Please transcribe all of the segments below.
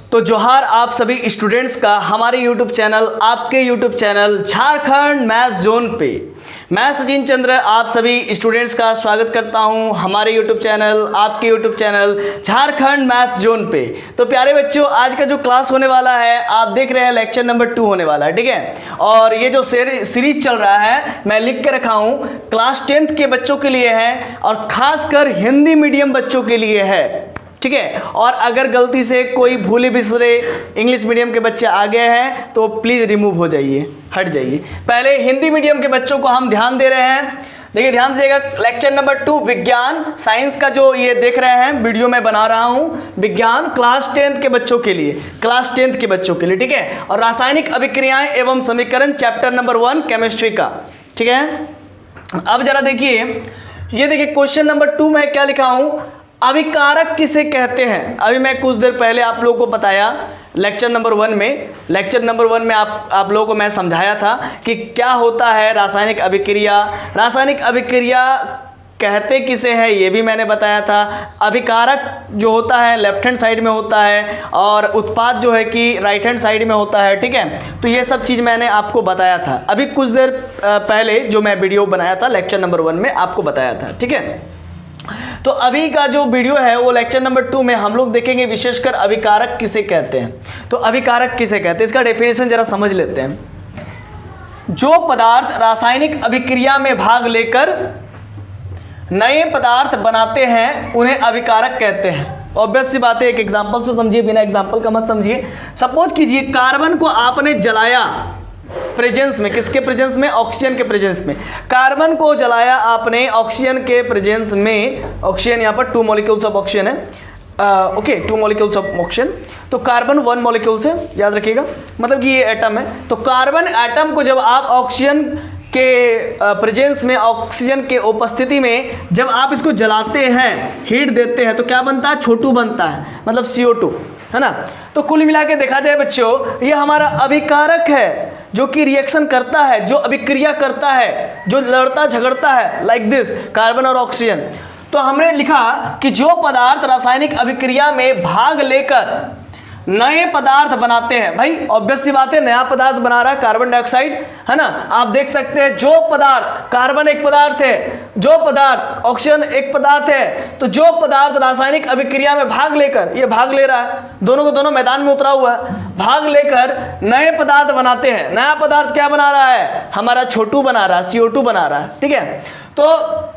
तो जोहार आप सभी स्टूडेंट्स का हमारे YouTube चैनल, आपके YouTube channel Jharkhand math zone पे। मैं सचिन चंद्र आप सभी स्टूडेंट्स का स्वागत करता हूं हमारे YouTube चैनल, आपके YouTube channel Jharkhand math zone पे। तो प्यारे बच्चों, आज का जो क्लास होने वाला है, आप देख रहे हैं लेक्चर नंबर 2 होने वाला है, ठीक है। और ये जो सीरीज चल रहा है, मैं लिख के रखा हूँ, क्लास 10th के बच्चों के लिए है और खासकर हिंदी मीडियम बच्चों के लिए है, ठीक है। और अगर गलती से कोई भूले बिसरे इंग्लिश मीडियम के बच्चे आ गए हैं तो प्लीज़ रिमूव हो जाइए, हट जाइए। पहले हिंदी मीडियम के बच्चों को हम ध्यान दे रहे हैं। देखिए ध्यान दीजिएगा, लेक्चर नंबर 2 विज्ञान साइंस का जो ये देख रहे हैं वीडियो में बना रहा हूँ, विज्ञान क्लास 10th के बच्चों के लिए, क्लास 10th के बच्चों के लिए, ठीक है। और रासायनिक अभिक्रियाएं एवं समीकरण चैप्टर नंबर 1 केमिस्ट्री का, ठीक है। अब जरा देखिए, ये देखिए क्वेश्चन नंबर 2 में क्या लिखा हूँ, अभिकारक किसे कहते हैं। अभी मैं कुछ देर पहले आप लोगों को बताया लेक्चर नंबर 1 में आप लोगों को मैं समझाया था कि क्या होता है रासायनिक अभिक्रिया। रासायनिक अभिक्रिया कहते किसे हैं ये भी मैंने बताया था। अभिकारक जो होता है लेफ्ट हैंड साइड में होता है और उत्पाद जो है कि राइट हैंड साइड में होता है, ठीक है। तो ये सब चीज़ मैंने आपको बताया था अभी कुछ देर पहले, जो मैं वीडियो बनाया था लेक्चर नंबर 1 में आपको बताया था, ठीक है। तो अभी का जो वीडियो है वो लेक्चर नंबर 2 में हम लोग देखेंगे विशेषकर अभिकारक किसे कहते हैं। तो अभिकारक किसे कहते हैं इसका डेफिनेशन जरा समझ लेते हैं। जो पदार्थ रासायनिक अभिक्रिया में भाग लेकर नए पदार्थ बनाते हैं उन्हें अभिकारक कहते हैं। ऑब्वियस सी बात है, एक एग्जांपल से समझिए, बिना एग्जांपल का मत समझिए। सपोज कीजिए कार्बन को आपने जलाया प्रेजेंस में, किसके प्रेजेंस में, ऑक्सीजन के प्रेजेंस में। कार्बन को जलाया आपने ऑक्सीजन के प्रेजेंस में, ऑक्सीजन यहाँ पर 2 मॉलिक्यूल्स ऑफ ऑक्सीजन है, ओके 2 मॉलिक्यूल्स ऑफ ऑक्सीजन। तो कार्बन 1 मॉलिक्यूल से, याद रखिएगा, मतलब कि ये एटम है। तो कार्बन एटम को जब आप ऑक्सीजन के प्रेजेंस में, ऑक्सीजन के उपस्थिति में जब आप इसको जलाते हैं, हीट देते हैं, तो क्या बनता है, CO2 बनता है, मतलब CO2, है ना। तो कुल मिला के देखा जाए बच्चों, ये हमारा अभिकारक है जो कि रिएक्शन करता है, जो अभिक्रिया करता है, जो लड़ता झगड़ता है, लाइक दिस कार्बन और ऑक्सीजन। तो हमने लिखा कि जो पदार्थ रासायनिक अभिक्रिया में भाग लेकर नए पदार्थ बनाते हैं, भाई ऑब्वियस सी बात है, नया पदार्थ बना रहा है कार्बन डाइऑक्साइड, है ना। आप देख सकते हैं जो पदार्थ, कार्बन एक पदार्थ है, जो पदार्थ ऑक्सीजन एक पदार्थ है, तो जो पदार्थ रासायनिक अभिक्रिया में भाग लेकर, ये भाग ले रहा है, दोनों को दोनों मैदान में उतरा हुआ है, भाग लेकर नए पदार्थ बनाते हैं। नया पदार्थ क्या बना रहा है, हमारा CO2 बना रहा है, CO2 बना रहा है, ठीक है। तो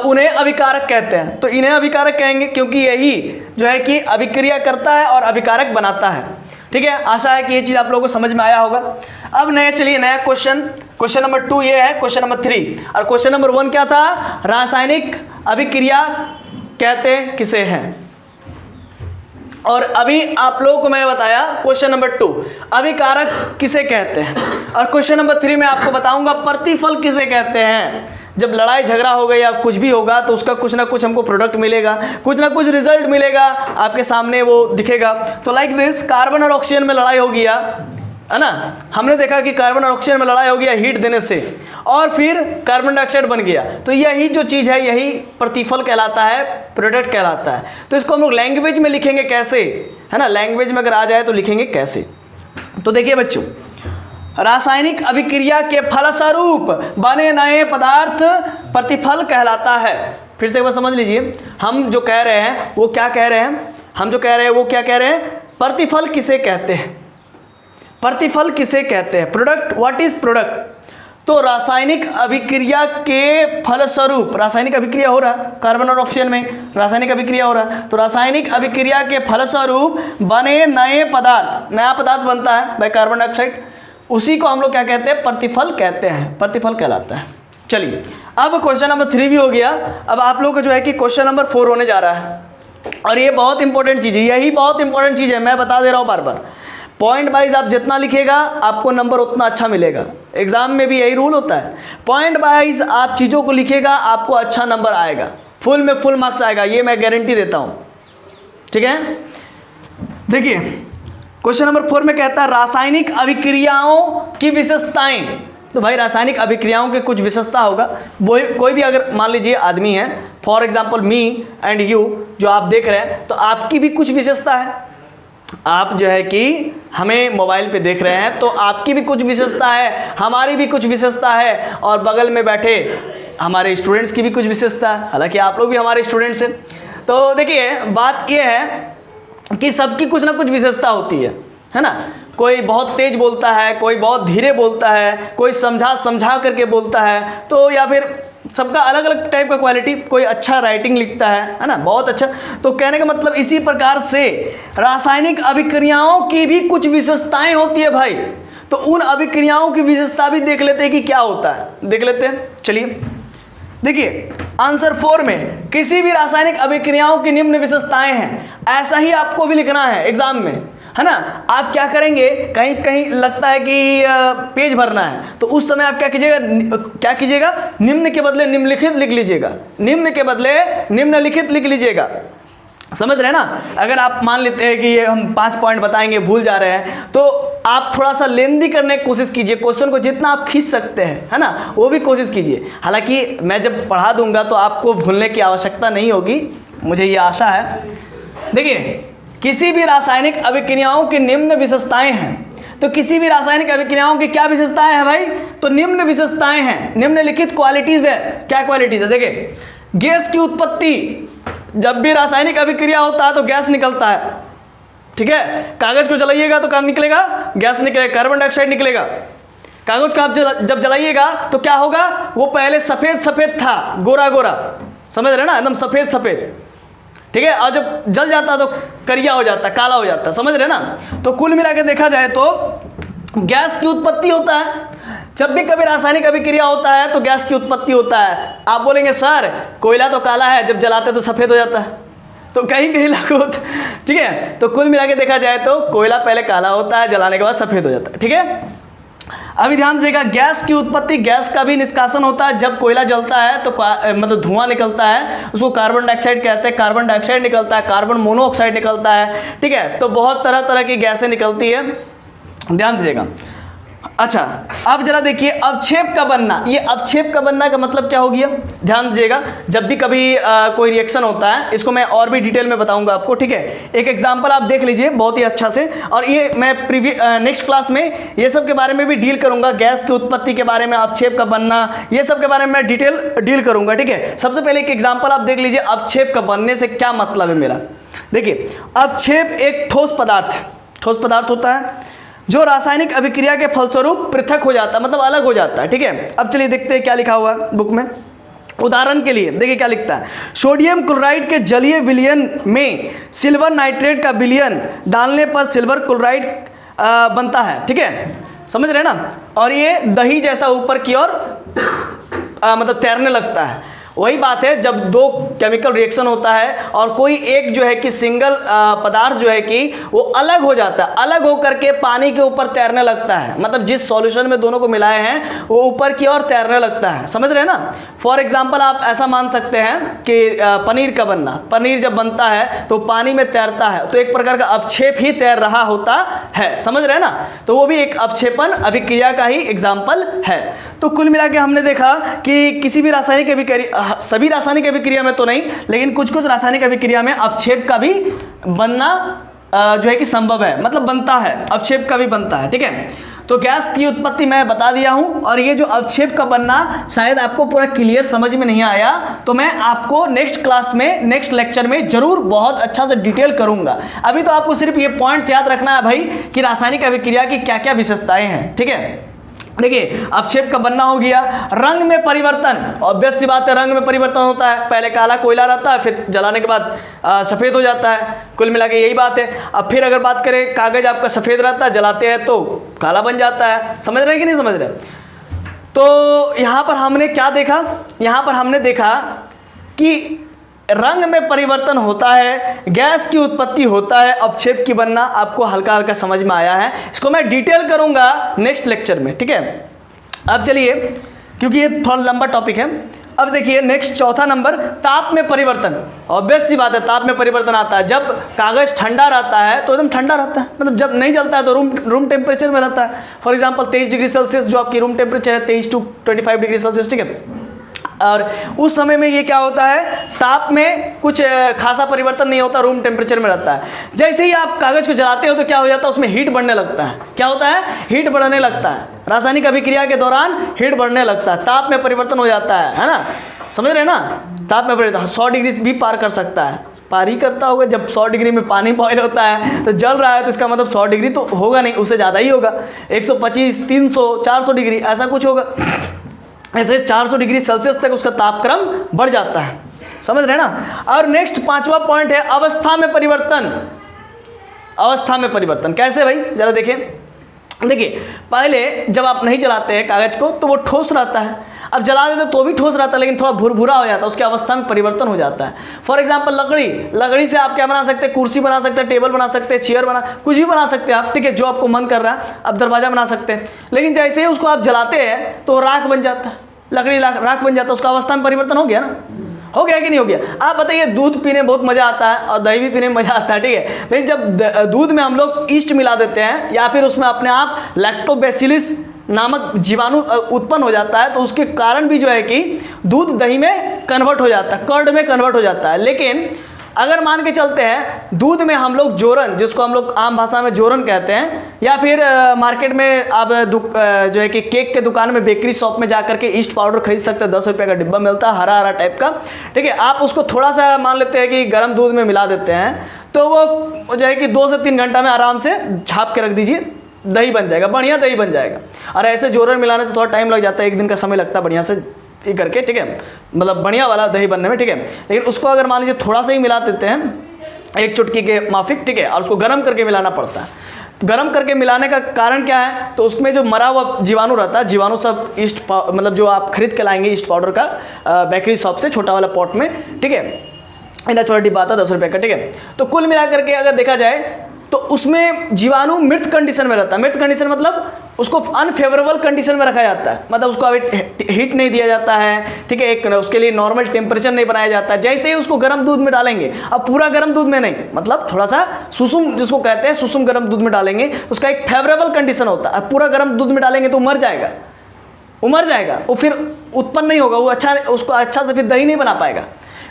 उन्हें अभिकारक कहते हैं। तो इन्हें अभिकारक कहेंगे क्योंकि यही जो है कि अभिक्रिया करता है और अभिकारक बनाता है, ठीक है। आशा है कि ये चीज़ आप लोगों को समझ में आया होगा। अब चलिए नया क्वेश्चन नंबर 2 ये है, क्वेश्चन नंबर 3। और क्वेश्चन नंबर 1 क्या था, रासायनिक अभिक्रिया कहते किसे हैं। और अभी आप लोगों को मैं बताया क्वेश्चन नंबर 2 अभिकारक किसे कहते हैं, और क्वेश्चन नंबर 3 में आपको बताऊंगा प्रतिफल किसे कहते हैं। जब लड़ाई झगड़ा होगा या कुछ भी होगा तो उसका कुछ ना कुछ हमको प्रोडक्ट मिलेगा, कुछ ना कुछ रिजल्ट मिलेगा, आपके सामने वो दिखेगा। तो लाइक दिस, कार्बन और ऑक्सीजन में लड़ाई हो गया, है ना। हमने देखा कि कार्बन और ऑक्सीजन में लड़ाई हो गया हीट देने से, और फिर कार्बन डाइऑक्साइड बन गया। तो यही जो चीज़ है, यही प्रतिफल कहलाता है, प्रोडक्ट कहलाता है। तो इसको हम लोग लैंग्वेज में लिखेंगे कैसे, है ना, लैंग्वेज में अगर आ जाए तो लिखेंगे कैसे। तो देखिए बच्चों, रासायनिक अभिक्रिया के फलस्वरूप बने नए पदार्थ प्रतिफल कहलाता है। फिर से एक बार समझ लीजिए, हम जो कह रहे हैं वो क्या कह रहे हैं, हम जो कह रहे हैं वो क्या कह रहे हैं, प्रतिफल किसे कहते हैं, प्रतिफल किसे कहते हैं, प्रोडक्ट, व्हाट इज प्रोडक्ट। तो रासायनिक अभिक्रिया के फलस्वरूप, रासायनिक अभिक्रिया हो रहा है कार्बन और ऑक्सीजन में, रासायनिक अभिक्रिया हो रहा है, तो रासायनिक अभिक्रिया के फलस्वरूप बने नए पदार्थ, नया पदार्थ बनता है बाय कार्बन डाइऑक्साइड, उसी को हम लोग क्या कहते हैं, प्रतिफल कहते हैं, प्रतिफल कहलाता है। चलिए अब क्वेश्चन नंबर 3 भी हो गया। अब आप लोग को जो है कि क्वेश्चन नंबर 4 होने जा रहा है, और ये बहुत इंपॉर्टेंट चीज़ है, यही बहुत इंपॉर्टेंट चीज़ है, मैं बता दे रहा हूँ बार बार। पॉइंट वाइज आप जितना लिखेगा आपको नंबर उतना अच्छा मिलेगा, एग्जाम में भी यही रूल होता है। पॉइंट वाइज आप चीज़ों को लिखेगा आपको अच्छा नंबर आएगा, फुल में फुल मार्क्स आएगा, ये मैं गारंटी देता हूँ, ठीक है। देखिए क्वेश्चन नंबर 4 में कहता है रासायनिक अभिक्रियाओं की विशेषताएं, तो भाई रासायनिक अभिक्रियाओं के कुछ विशेषता होगा। वो कोई भी अगर मान लीजिए आदमी है, for example me and you जो आप देख रहे हैं, तो आपकी भी कुछ विशेषता है। आप जो है कि हमें मोबाइल पे देख रहे हैं तो आपकी भी कुछ विशेषता है, हमारी भी कुछ विशेषता है, और बगल में बैठे हमारे स्टूडेंट्स की भी कुछ विशेषता है, हालांकि आप लोग भी हमारे स्टूडेंट्स हैं। तो देखिए बात यह है कि सबकी कुछ ना कुछ विशेषता होती है ना। कोई बहुत तेज बोलता है, कोई बहुत धीरे बोलता है, कोई समझा करके बोलता है, तो या फिर सबका अलग अलग टाइप का क्वालिटी। कोई अच्छा राइटिंग लिखता है ना, बहुत अच्छा। तो कहने का मतलब इसी प्रकार से रासायनिक अभिक्रियाओं की भी कुछ विशेषताएं होती है भाई। तो उन अभिक्रियाओं की विशेषता भी देख लेते हैं कि क्या होता है, देख लेते हैं। चलिए देखिए आंसर 4 में किसी भी रासायनिक अभिक्रियाओं की निम्न विशेषताएं हैं, ऐसा ही आपको भी लिखना है एग्जाम में, है ना। आप क्या करेंगे, कहीं कहीं लगता है कि पेज भरना है, तो उस समय आप क्या कीजिएगा, निम्न के बदले निम्नलिखित लिख लीजिएगा, निम्न के बदले निम्नलिखित लिख लीजिएगा, समझ रहे हैं ना। अगर आप मान लेते हैं कि ये हम 5 पॉइंट बताएंगे, भूल जा रहे हैं, तो आप थोड़ा सा लेंदी करने की कोशिश कीजिए, क्वेश्चन को जितना आप खींच सकते हैं, है ना, वो भी कोशिश कीजिए। हालांकि मैं जब पढ़ा दूंगा तो आपको भूलने की आवश्यकता नहीं होगी, मुझे ये आशा है। देखिए किसी भी रासायनिक अभिक्रियाओं की निम्न विशेषताएं हैं, तो किसी भी रासायनिक अभिक्रियाओं की क्या विशेषताएं हैं भाई, तो निम्न विशेषताएं हैं, निम्नलिखित क्वालिटीज है। क्या क्वालिटीज है, देखिए गैस की उत्पत्ति, जब भी रासायनिक अभिक्रिया होता है तो गैस निकलता है, ठीक है। कागज को जलाइएगा तो क्या निकलेगा, गैस निकलेगा, कार्बन डाइऑक्साइड निकलेगा। कागज को आप जब जलाइएगा तो क्या होगा, वो पहले सफेद सफेद था, गोरा गोरा, समझ रहे ना, एकदम सफेद सफेद, ठीक है। और जब जल जाता है तो करिया हो जाता है, काला हो जाता है, समझ रहे ना। तो कुल मिला के देखा जाए तो गैस की उत्पत्ति होता है। जब भी कभी रासायनिक अभिक्रिया होता है तो गैस की उत्पत्ति होता है। आप बोलेंगे सर कोयला तो काला है, जब जलाते तो सफ़ेद हो जाता है, तो कहीं कहीं लागू होता है, ठीक है। तो कुल मिला के देखा जाए तो कोयला पहले काला होता है, जलाने के बाद सफ़ेद हो जाता है, ठीक है। अभी ध्यान दीजिएगा, गैस की उत्पत्ति, गैस का भी निष्कासन होता है। जब कोयला जलता है तो मतलब धुआं निकलता है, उसको कार्बन डाइऑक्साइड कहते हैं, कार्बन डाइऑक्साइड निकलता है, कार्बन मोनोऑक्साइड निकलता है, ठीक है। तो बहुत तरह तरह की गैसें निकलती है, ध्यान दीजिएगा। अच्छा अब जरा देखिए अवक्षेप का बनना। ये अवक्षेप का बनना का मतलब क्या हो गया, ध्यान दीजिएगा। जब भी कभी कोई रिएक्शन होता है, इसको मैं और भी डिटेल में बताऊंगा आपको, ठीक है। एक एग्जांपल आप देख लीजिए बहुत ही अच्छा से, और ये मैं नेक्स्ट क्लास में ये सब के बारे में भी डील करूंगा, गैस की उत्पत्ति के बारे में, अवक्षेप का बनना, ये सब के बारे में मैं डिटेल डील करूंगा, ठीक है। सबसे पहले एक एग्जाम्पल आप देख लीजिए, अवक्षेप का बनने से क्या मतलब है मेरा। देखिए अवक्षेप एक ठोस पदार्थ होता है जो रासायनिक अभिक्रिया के फलस्वरूप पृथक हो जाता है, मतलब अलग हो जाता है, ठीक है। अब चलिए देखते हैं क्या लिखा हुआ है बुक में। उदाहरण के लिए देखिए क्या लिखता है, सोडियम क्लोराइड के जलीय विलयन में सिल्वर नाइट्रेट का विलयन डालने पर सिल्वर क्लोराइड बनता है, ठीक है, समझ रहे हैं ना। और ये दही जैसा ऊपर की ओर मतलब तैरने लगता है। वही बात है, जब दो केमिकल रिएक्शन होता है और कोई एक जो है कि सिंगल पदार्थ जो है कि वो अलग हो जाता है, अलग होकर के पानी के ऊपर तैरने लगता है, मतलब जिस सॉल्यूशन में दोनों को मिलाए हैं वो ऊपर की ओर तैरने लगता है, समझ रहे हैं ना। फॉर एग्जांपल आप ऐसा मान सकते हैं कि पनीर का बनना, पनीर जब बनता है तो पानी में तैरता है, तो एक प्रकार का अवक्षेप ही तैर रहा होता है, समझ रहे हैं ना। तो वो भी एक अवक्षेपण अभिक्रिया का ही एग्जाम्पल है। तो कुल मिला के हमने देखा कि किसी भी रासायनिक अभिक्रिया, सभी रासायनिक अभिक्रिया में तो नहीं, लेकिन कुछ कुछ रासायनिक अभिक्रिया में अवक्षेप का भी बनना जो है कि संभव है, मतलब बनता है, अवक्षेप का भी बनता है, ठीक है। तो गैस की उत्पत्ति मैं बता दिया हूं, और ये जो अवक्षेप का बनना शायद आपको पूरा क्लियर समझ में नहीं आया, तो मैं आपको नेक्स्ट क्लास में, नेक्स्ट लेक्चर में जरूर बहुत अच्छा से डिटेल करूंगा। अभी तो आपको सिर्फ ये पॉइंट्स याद रखना है भाई कि रासायनिक अभिक्रिया की क्या क्या विशेषताएं हैं, ठीक है। देखिए अवक्षेप का बनना हो गया। रंग में परिवर्तन, ऑब्वियस सी बात है, रंग में परिवर्तन होता है, पहले काला कोयला रहता है, फिर जलाने के बाद सफ़ेद हो जाता है, कुल मिला के यही बात है। अब फिर अगर बात करें, कागज़ आपका सफ़ेद रहता है, जलाते हैं तो काला बन जाता है, समझ रहे हैं कि नहीं समझ रहे। तो यहाँ पर हमने क्या देखा, यहाँ पर हमने देखा कि रंग में परिवर्तन होता है, गैस की उत्पत्ति होता है, अवक्षेप की बनना आपको हल्का हल्का समझ में आया है। इसको मैं डिटेल करूंगा नेक्स्ट लेक्चर में, ठीक है। अब चलिए, क्योंकि ये थोड़ा लंबा टॉपिक है, अब देखिए नेक्स्ट चौथा नंबर, ताप में परिवर्तन। ऑब्वियस सी बात है, ताप में परिवर्तन आता है जब कागज ठंडा रहता है तो एकदम ठंडा रहता है, मतलब जब नहीं जलता है तो रूम टेम्परेचर में रहता है। फॉर एग्जांपल 23 डिग्री सेल्सियस जो आपकी रूम टेम्परेचर है, 23 to 25 डिग्री सेल्सियस, ठीक है। और उस समय में ये क्या होता है, ताप में कुछ खासा परिवर्तन नहीं होता, रूम टेम्परेचर में रहता है। जैसे ही आप कागज को जलाते हो तो क्या हो जाता है, उसमें हीट बढ़ने लगता है। क्या होता है, हीट बढ़ने लगता है, रासायनिक अभिक्रिया के दौरान हीट बढ़ने लगता है, ताप में परिवर्तन हो जाता है ना, समझ रहे हैं ना। ताप में परिवर्तन 100 डिग्री भी पार कर सकता है, पार ही करता होगा। जब 100 डिग्री में पानी बॉयल होता है तो जल रहा है, तो इसका मतलब 100 डिग्री तो होगा नहीं, उससे ज़्यादा ही होगा, 125, 300, 400 डिग्री ऐसा कुछ होगा। ऐसे 400 डिग्री सेल्सियस तक उसका तापक्रम बढ़ जाता है, समझ रहे हैं ना। और नेक्स्ट 5वां पॉइंट है अवस्था में परिवर्तन। अवस्था में परिवर्तन कैसे भाई, जरा देखें। देखिए पहले जब आप नहीं जलाते हैं कागज को तो वो ठोस रहता है, अब जला देते तो भी ठोस रहता है, लेकिन थोड़ा भुरभुरा हो जाता है, उसकी अवस्था में परिवर्तन हो जाता है। फॉर एग्जांपल लकड़ी से आप क्या बना सकते हैं, कुर्सी बना सकते हैं, टेबल बना सकते हैं, चेयर कुछ भी बना सकते हैं आप, ठीक है, जो आपको मन कर रहा है। आप दरवाजा बना सकते हैं, लेकिन जैसे ही उसको आप जलाते हैं तो राख बन जाता है, लकड़ी राख बन जाता है, उसका अवस्था में परिवर्तन हो गया ना, हो गया कि नहीं हो गया। आप बताइए, दूध पीने में बहुत मज़ा आता है और दही भी पीने में मज़ा आता है, ठीक है, लेकिन जब दूध में हम लोग ईस्ट मिला देते हैं या फिर उसमें अपने आप लैक्टोबैसिलस नामक जीवाणु उत्पन्न हो जाता है, तो उसके कारण भी जो है कि दूध दही में कन्वर्ट हो जाता है, कर्ड में कन्वर्ट हो जाता है। लेकिन अगर मान के चलते हैं दूध में हम लोग जोरन, जिसको हम लोग आम भाषा में जोरन कहते हैं, या फिर मार्केट में आप जो है कि केक के दुकान में, बेकरी शॉप में जाकर के ईस्ट पाउडर खरीद सकते हैं, 10 रुपये का डिब्बा मिलता है, हरा हरा टाइप का, ठीक है। आप उसको थोड़ा सा मान लेते हैं कि गर्म दूध में मिला देते हैं, तो वो जो है कि 2 से 3 घंटा में आराम से झाँप के रख दीजिए, दही बन जाएगा, बढ़िया दही बन जाएगा। और ऐसे जोरन मिलाने से थोड़ा टाइम लग जाता है, 1 दिन का समय लगता है बढ़िया से ये करके, ठीक है, मतलब बढ़िया वाला दही बनने में, ठीक है। लेकिन उसको अगर मान लीजिए थोड़ा सा ही मिला देते हैं, 1 चुटकी के माफिक, ठीक है, और उसको गर्म करके मिलाना पड़ता है। गर्म करके मिलाने का कारण क्या है, तो उसमें जो मरा हुआ जीवाणु रहता है, जीवाणु सब ईस्ट मतलब जो आप खरीद के लाएंगे ईस्ट पाउडर का बेकरी शॉप से, छोटा वाला पॉट में, ठीक है, इतना छोटा डिब्बा आता है 10 रुपये का, ठीक है। तो कुल मिला करके अगर देखा जाए तो उसमें जीवाणु मृत कंडीशन में रहता है। मृत कंडीशन मतलब उसको अनफेवरेबल कंडीशन में रखा जाता है, मतलब उसको अभी हीट नहीं दिया जाता है, ठीक है, एक उसके लिए नॉर्मल टेम्परेचर नहीं बनाया जाता है। जैसे ही उसको गर्म दूध में डालेंगे, अब पूरा गर्म दूध में नहीं, मतलब थोड़ा सा सुसुम जिसको कहते हैं, सुसुम गर्म दूध में डालेंगे, उसका एक फेवरेबल कंडीशन होता है। अब पूरा गर्म दूध में डालेंगे तो मर जाएगा, वो मर जाएगा, वो फिर उत्पन्न नहीं होगा, वो अच्छा, उसको अच्छा से फिर दही नहीं बना पाएगा।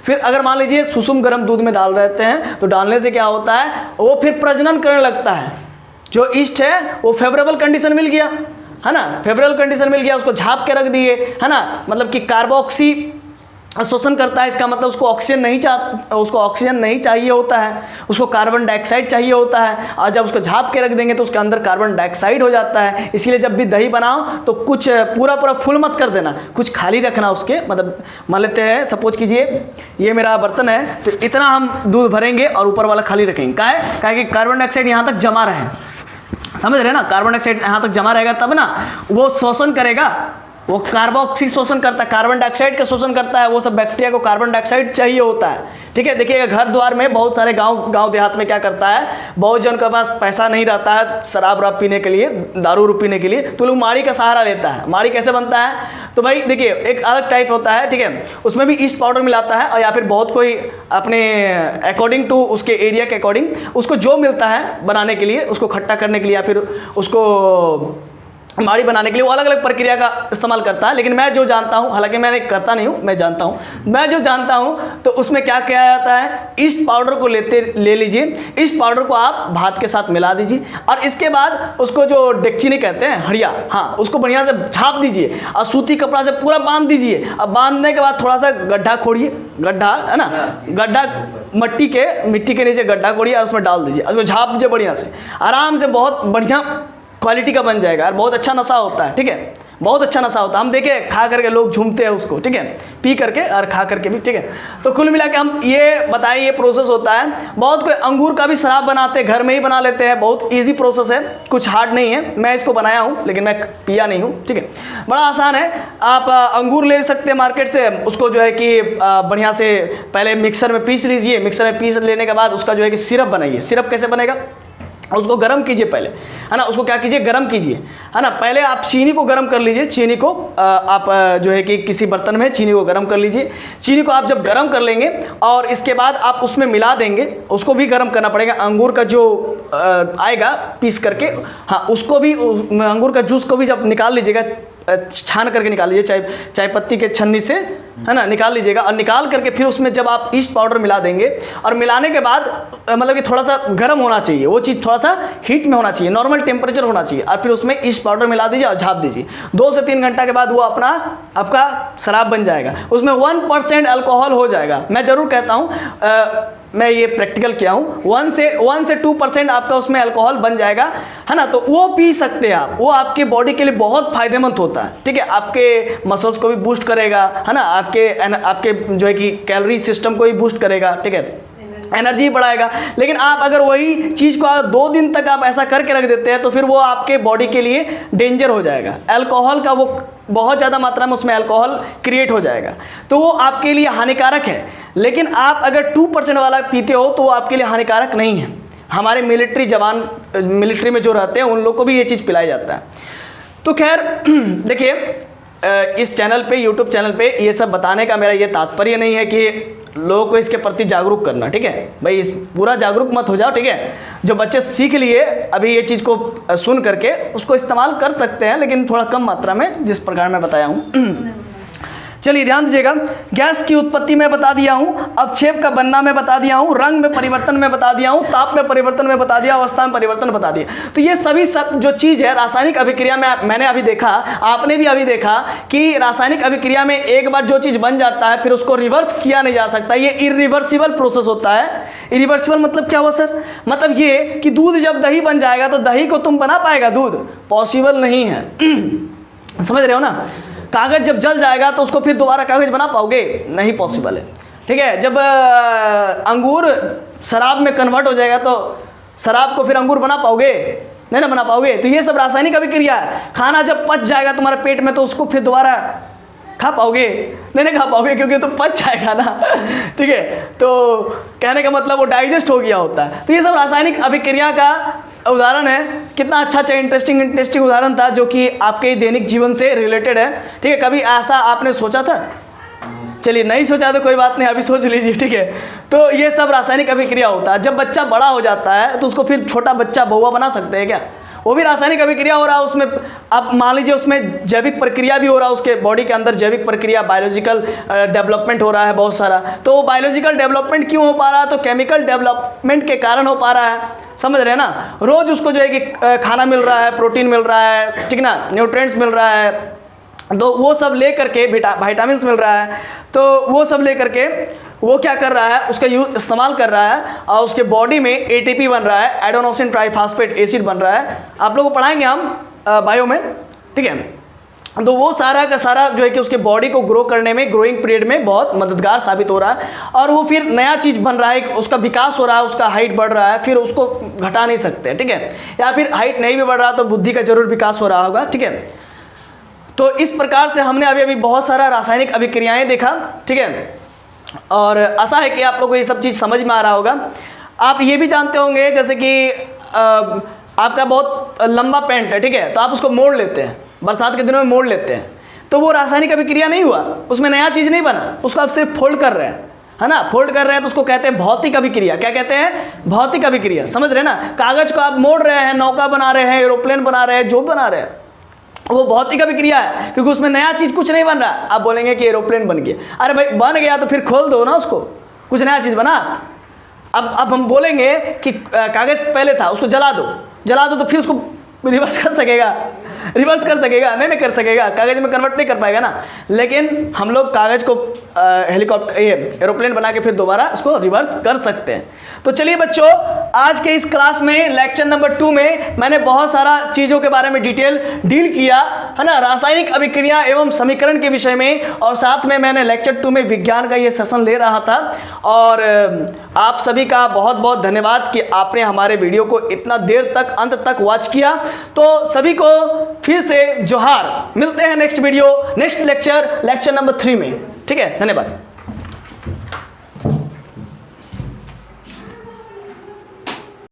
फिर अगर मान लीजिए सुसुम गर्म दूध में डाल देते हैं, तो डालने से क्या होता है, वो फिर प्रजनन करने लगता है। जो ईस्ट है वो फेवरेबल कंडीशन मिल गया, है ना, फेवरेबल कंडीशन मिल गया, उसको झाँप के रख दिए, है ना, मतलब कि कार्बोक्सी शोषण करता है, इसका मतलब उसको ऑक्सीजन नहीं चाहिए होता है, उसको कार्बन डाइऑक्साइड चाहिए होता है। और जब उसको झाँप के रख देंगे तो उसके अंदर कार्बन डाइऑक्साइड हो जाता है। इसीलिए जब भी दही बनाओ तो कुछ पूरा फुल मत कर देना, कुछ खाली रखना उसके, मतलब मान लेते हैं सपोज कीजिए ये मेरा बर्तन है, तो इतना हम दूध भरेंगे और ऊपर वाला खाली रखेंगे। काहे कि कार्बन डाइऑक्साइड यहाँ तक जमा रहे, समझ रहे ना, कार्बन डाइऑक्साइड यहाँ तक जमा रहेगा तब ना वो शोषण करेगा, वो कार्बोक्सी शोषण करता है, कार्बन डाइऑक्साइड का शोषण करता है। वो सब बैक्टीरिया को कार्बन डाइऑक्साइड चाहिए होता है, ठीक है। देखिएगा घर द्वार में बहुत सारे गांव देहात में क्या करता है, बहुत जन के पास पैसा नहीं रहता है शराब पीने के लिए, दारू पीने के लिए, तो लोग माड़ी का सहारा लेता है। माड़ी कैसे बनता है, तो भाई देखिए एक अलग टाइप होता है, ठीक है, उसमें भी ईस्ट पाउडर मिलाता है, और या फिर बहुत कोई अपने अकॉर्डिंग टू उसके एरिया के अकॉर्डिंग उसको जो मिलता है बनाने के लिए, उसको खट्टा करने के लिए या फिर उसको माड़ी बनाने के लिए, वो अलग अलग प्रक्रिया का इस्तेमाल करता है। लेकिन मैं जो जानता हूँ, हालांकि मैं करता नहीं हूँ, मैं जानता हूँ, मैं जो जानता हूँ तो उसमें क्या किया जाता है, ईस्ट पाउडर को ले लीजिए, ईस्ट पाउडर को आप भात के साथ मिला दीजिए, और इसके बाद उसको जो डेगची नहीं कहते हैं, हड़िया, हाँ, उसको बढ़िया से झाँप दीजिए और सूती कपड़ा से पूरा बांध दीजिए। अब बांधने के बाद थोड़ा सा गड्ढा खोड़िए, गड्ढा है ना, गड्ढा मिट्टी के नीचे गड्ढा खोड़िए और उसमें डाल दीजिए, उसको झाँप दीजिए बढ़िया से, आराम से, बहुत बढ़िया क्वालिटी का बन जाएगा और बहुत अच्छा नशा होता है, ठीक है, बहुत अच्छा नशा होता है। हम देखे खा करके लोग झूमते हैं उसको, ठीक है, पी करके और खा करके भी, ठीक है। तो कुल मिला के हम ये बताएं, ये प्रोसेस होता है। बहुत कोई अंगूर का भी शराब बनाते हैं, घर में ही बना लेते हैं, बहुत इजी प्रोसेस है, कुछ हार्ड नहीं है। मैं इसको बनाया हूँ लेकिन मैं पिया नहीं हूँ, ठीक है, बड़ा आसान है। आप अंगूर ले सकते हैं मार्केट से, उसको जो है कि बढ़िया से पहले मिक्सर में पीस लीजिए, मिक्सर में पीस लेने के बाद उसका जो है कि सिरप बनाइए। सिरप कैसे बनेगा, उसको गर्म कीजिए पहले, है ना। उसको क्या कीजिए, गर्म कीजिए, है ना। पहले आप चीनी को गर्म कर लीजिए। चीनी को आप जो है कि किसी बर्तन में चीनी को गर्म कर लीजिए। चीनी को आप जब गर्म कर लेंगे और इसके बाद आप उसमें मिला देंगे, उसको भी गर्म करना पड़ेगा। अंगूर का जो आएगा पीस करके, हाँ, उसको भी, अंगूर का जूस को भी जब निकाल लीजिएगा, छान करके निकाल लीजिए, चाय पत्ती के छन्नी से, है ना, निकाल लीजिएगा। और निकाल करके फिर उसमें जब आप ईस्ट पाउडर मिला देंगे, और मिलाने के बाद मतलब कि थोड़ा सा गर्म होना चाहिए, वो चीज़ थोड़ा सा हीट में होना चाहिए, नॉर्मल टेम्परेचर होना चाहिए, और फिर उसमें ईस्ट पाउडर मिला दीजिए और झाँप दीजिए। 2 से 3 घंटा के बाद वो आपका शराब बन जाएगा। उसमें 1% अल्कोहल हो जाएगा। मैं ज़रूर कहता हूँ, मैं ये प्रैक्टिकल किया हूँ, 1 से 2% आपका उसमें अल्कोहल बन जाएगा, है ना। तो वो पी सकते हैं आप, वो आपके बॉडी के लिए बहुत फायदेमंद होता है, ठीक है। आपके मसल्स को भी बूस्ट करेगा, है ना, आपके जो है कि कैलोरी सिस्टम को भी बूस्ट करेगा, ठीक है, एनर्जी बढ़ाएगा। लेकिन आप अगर वही चीज़ को 2 दिन तक आप ऐसा करके रख देते हैं तो फिर वो आपके बॉडी के लिए डेंजर हो जाएगा। अल्कोहल का वो बहुत ज़्यादा मात्रा में उसमें अल्कोहल क्रिएट हो जाएगा, तो वो आपके लिए हानिकारक है। लेकिन आप अगर 2% वाला पीते हो तो वो आपके लिए हानिकारक नहीं है। हमारे मिलिट्री जवान, मिलिट्री में जो रहते हैं, उन लोग को भी ये चीज़ पिलाई जाता है। तो खैर देखिए, इस चैनल पे, यूट्यूब चैनल पे ये सब बताने का मेरा ये तात्पर्य नहीं है कि लोगों को इसके प्रति जागरूक करना, ठीक है भाई। इस पूरा जागरूक मत हो जाओ, ठीक है। जो बच्चे सीख लिए अभी ये चीज़ को सुन करके उसको इस्तेमाल कर सकते हैं, लेकिन थोड़ा कम मात्रा में, जिस प्रकार मैं बताया हूँ। चलिए ध्यान दीजिएगा। गैस की उत्पत्ति में बता दिया हूँ, अवक्षेप का बनना में बता दिया हूँ, रंग में परिवर्तन में बता दिया हूँ, ताप में परिवर्तन में बता दिया, अवस्था में परिवर्तन बता दिया। तो ये सभी सब जो चीज़ है रासायनिक अभिक्रिया में, मैंने अभी देखा, आपने भी अभी देखा कि रासायनिक अभिक्रिया में एक बार जो चीज़ बन जाता है फिर उसको रिवर्स किया नहीं जा सकता। ये इरिवर्सिबल प्रोसेस होता है। इरिवर्सिबल मतलब क्या हुआ सर? मतलब ये कि दूध जब दही बन जाएगा तो दही को तुम बना पाएगा दूध? पॉसिबल नहीं है। समझ रहे हो ना। कागज़ जब जल जाएगा तो उसको फिर दोबारा कागज़ बना पाओगे? नहीं पॉसिबल है, ठीक है। जब अंगूर शराब में कन्वर्ट हो जाएगा तो शराब को फिर अंगूर बना पाओगे? नहीं ना बना पाओगे। तो ये सब रासायनिक अभिक्रिया है। खाना जब पच जाएगा तुम्हारे पेट में तो उसको फिर दोबारा खा पाओगे? नहीं खा पाओगे, क्योंकि तो पच जाएगा ना, ठीक है। तो कहने का मतलब वो डाइजेस्ट हो गया होता है। तो ये सब रासायनिक अभिक्रिया का उदाहरण है। कितना अच्छा इंटरेस्टिंग उदाहरण था, जो कि आपके दैनिक जीवन से रिलेटेड है, ठीक है। कभी ऐसा आपने सोचा था? चलिए नहीं सोचा तो कोई बात नहीं, अभी सोच लीजिए, ठीक है। तो ये सब रासायनिक अभिक्रिया होता है। जब बच्चा बड़ा हो जाता है तो उसको फिर छोटा बच्चा बहुआ बना सकते हैं क्या? वो भी रासायनिक अभिक्रिया हो रहा है उसमें। अब मान लीजिए उसमें जैविक प्रक्रिया भी हो रहा है, उसके बॉडी के अंदर जैविक प्रक्रिया, बायोलॉजिकल डेवलपमेंट हो रहा है बहुत सारा। तो वो बायोलॉजिकल डेवलपमेंट क्यों हो पा रहा है? तो केमिकल डेवलपमेंट के कारण हो पा रहा है। समझ रहे हैं ना। रोज़ उसको जो है कि खाना मिल रहा है, प्रोटीन मिल रहा है, ठीक ना, न्यूट्रिएंट्स मिल रहा है, तो वो सब ले करके, विटामिन्स मिल रहा है, तो वो सब ले करके वो क्या कर रहा है, उसका इस्तेमाल कर रहा है, और उसके बॉडी में एटीपी बन रहा है, एडेनोसिन ट्राइफॉस्फेट एसिड बन रहा है। आप लोगों को पढ़ाएंगे हम बायो में, ठीक है। तो वो सारा का सारा जो है कि उसके बॉडी को ग्रो करने में, ग्रोइंग पीरियड में बहुत मददगार साबित हो रहा है। और वो फिर नया चीज़ बन रहा है, उसका विकास हो रहा है, उसका हाइट बढ़ रहा है, फिर उसको घटा नहीं सकते, ठीक है। या फिर हाइट नहीं भी बढ़ रहा तो बुद्धि का जरूर विकास हो रहा होगा, ठीक है। तो इस प्रकार से हमने अभी बहुत सारा रासायनिक अभिक्रियाएँ देखा, ठीक है। और आशा है कि आप लोगों को ये सब चीज़ समझ में आ रहा होगा। आप ये भी जानते होंगे जैसे कि आपका बहुत लंबा पैंट है, ठीक है, तो आप उसको मोड़ लेते हैं, बरसात के दिनों में मोड़ लेते हैं, तो वो रासायनिक अभिक्रिया नहीं हुआ, उसमें नया चीज़ नहीं बना, उसको आप सिर्फ फोल्ड कर रहे हैं, है ना। फोल्ड कर रहे हैं तो उसको कहते हैं भौतिक अभिक्रिया। क्या कहते हैं? भौतिक अभिक्रिया। समझ रहे हैं ना। कागज़ को आप मोड़ रहे हैं, नौका बना रहे हैं, एरोप्लेन बना रहे हैं, जो बना रहे हैं, वो भौतिक अभिक्रिया है, क्योंकि उसमें नया चीज़ कुछ नहीं बन रहा। आप बोलेंगे कि एरोप्लेन बन गया, अरे भाई बन गया तो फिर खोल दो ना उसको, कुछ नया चीज़ बना। अब हम बोलेंगे कि कागज़ पहले था, उसको जला दो तो फिर उसको रिवर्स कर सकेगा? नहीं कर सकेगा, कागज़ में कन्वर्ट नहीं कर पाएगा ना। लेकिन हम लोग कागज़ को एरोप्लेन बना के फिर दोबारा उसको रिवर्स कर सकते हैं। तो चलिए बच्चों, आज के इस क्लास में लेक्चर नंबर 2 में मैंने बहुत सारा चीज़ों के बारे में डील किया, है ना, रासायनिक अभिक्रिया एवं समीकरण के विषय में। और साथ में मैंने लेक्चर 2 में विज्ञान का ये सेशन ले रहा था। और आप सभी का बहुत बहुत धन्यवाद कि आपने हमारे वीडियो को इतना देर तक, अंत तक वॉच किया। तो सभी को फिर से जोहार। मिलते हैं next video, next lecture number 3 में, ठीक है। धन्यवाद।